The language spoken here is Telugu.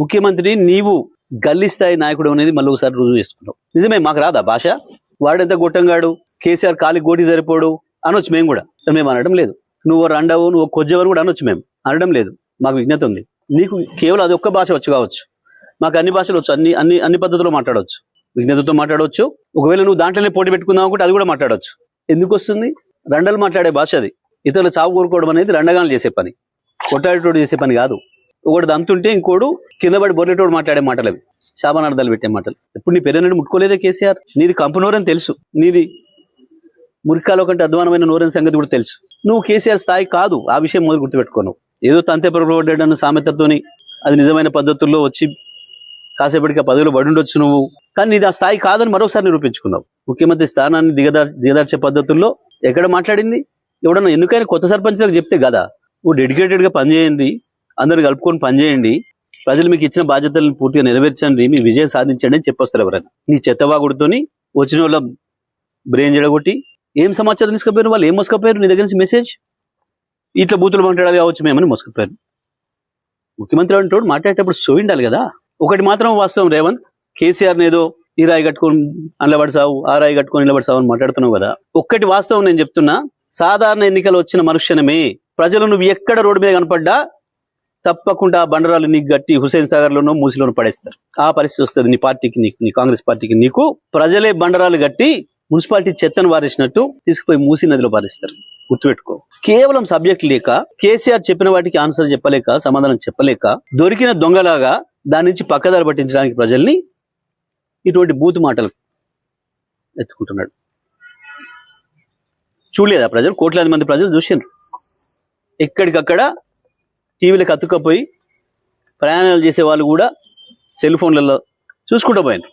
ముఖ్యమంత్రి నీవు గల్లీ స్థాయి నాయకుడు అనేది మళ్ళీ ఒకసారి రుజువు చేసుకున్నావు. నిజమే, మాకు రాదా భాష? వాడెంత గొట్టంగాడు, కేసీఆర్ కాలి గోటి సరిపోడు అనొచ్చు మేము కూడా. మేము అనడం లేదు. నువ్వు రండవు, నువ్వు కొజ్జవని కూడా అనొచ్చు, మేము అనడం లేదు. మాకు విజ్ఞత ఉంది. నీకు కేవలం అది ఒక్క భాష వచ్చు కావచ్చు, మాకు అన్ని భాషలు వచ్చు, అన్ని అన్ని అన్ని పద్ధతుల్లో మాట్లాడవచ్చు, విజ్ఞతతో మాట్లాడవచ్చు. ఒకవేళ నువ్వు దాంట్లోనే పోటీ పెట్టుకుందాం అనుకుంటే అది కూడా మాట్లాడవచ్చు. ఎందుకు వస్తుంది? రండలు మాట్లాడే భాష అది. ఇతరులు చావు కోరుకోవడం అనేది రండగాలు చేసే పని, కొట్టాడేటోడు చేసే పని కాదు. ఒకటి దంతుంటే ఇంకోడు కింద పడి బొర్రెటోడు మాట్లాడే మాటలు అవి, శాపనార్థాలు పెట్టే మాటలు. ఎప్పుడు నీ పెళ్ళనట్టు ముట్టుకోలేదే కేసీఆర్? నీది కంపు నోరని తెలుసు, నీది మురికాలో కంటే అధ్వానమైన నోరని సంగతి కూడా తెలుసు. నువ్వు కేసీఆర్ స్థాయి కాదు, ఆ విషయం మొదలు గుర్తుపెట్టుకోను. ఏదో తంతే పొరపడ్డాడన్న సామెతతోని అది నిజమైన పద్ధతుల్లో వచ్చి కాసేపటికి పదవిలో పడి ఉండొచ్చు నువ్వు, కానీ నీది ఆ స్థాయి కాదని మరోసారి నిరూపించుకున్నావు. ముఖ్యమంత్రి స్థానాన్ని దిగదార్చే పద్ధతుల్లో ఎక్కడ మాట్లాడింది? ఎవడన్నా ఎన్నికైనా కొత్త సర్పంచ్లకు చెప్తే కదా, నువ్వు డెడికేటెడ్గా పనిచేయండి, అందరు కలుపుకొని పనిచేయండి, ప్రజలు మీకు ఇచ్చిన బాధ్యతలను పూర్తిగా నెరవేర్చండి, మీ విజయం సాధించండి అని చెప్పొస్తారు ఎవరైనా. నీ చెత్తవాగుడితోని వచ్చిన వాళ్ళ బ్రెయిన్ జడగొట్టి ఏం సమాచారం తీసుకుపోయారు, వాళ్ళు ఏం మోసుకపోయారు నీ దగ్గర నుంచి మెసేజ్? ఇట్లా బూతులు మాట్లాడాలి కావచ్చు మేమని మోసుకుపోయారు. ముఖ్యమంత్రి అంటూ మాట్లాడేటప్పుడు సోయిండాలి కదా. ఒకటి మాత్రం వాస్తవం రేవంత్, కేసీఆర్ని ఏదో ఈ రాయి కట్టుకొని నిలబడసావు, ఆ రాయి కట్టుకొని నిలబడసావు అని మాట్లాడుతున్నావు కదా. ఒక్కటి వాస్తవం నేను చెప్తున్నా, సాధారణ ఎన్నికలు వచ్చిన మరుక్షణమే ప్రజలు నువ్వు ఎక్కడ రోడ్డు మీద కనపడ్డా తప్పకుండా బండరాలు నీకు గట్టి హుసేన్ సాగర్ లోనో మూసిలోనో పడేస్తారు. ఆ పరిస్థితి వస్తుంది నీ పార్టీకి, నీ కాంగ్రెస్ పార్టీకి. నీకు ప్రజలే బండరాలు గట్టి మున్సిపాలిటీ చెత్తను వారేసినట్టు తీసుకుపోయి మూసి నదిలో పారేస్తారు. గుర్తుపెట్టుకో. కేవలం సబ్జెక్ట్ లేక, కేసీఆర్ చెప్పిన వాటికి ఆన్సర్ చెప్పలేక, సమాధానం చెప్పలేక, దొరికిన దొంగలాగా దాని నుంచి పక్కదారి పట్టించడానికి ప్రజల్ని ఇటువంటి బూతు మాటలు ఎత్తుకుంటున్నాడు. చూడలేదా ప్రజలు? కోట్లాది మంది ప్రజలు చూసిండ్రు. ఎక్కడికక్కడ టీవీలకు అతుక్కపోయి ప్రయాణాలు చేసే వాళ్ళు కూడా సెల్ ఫోన్లలో చూసుకుంటూ పోయారు.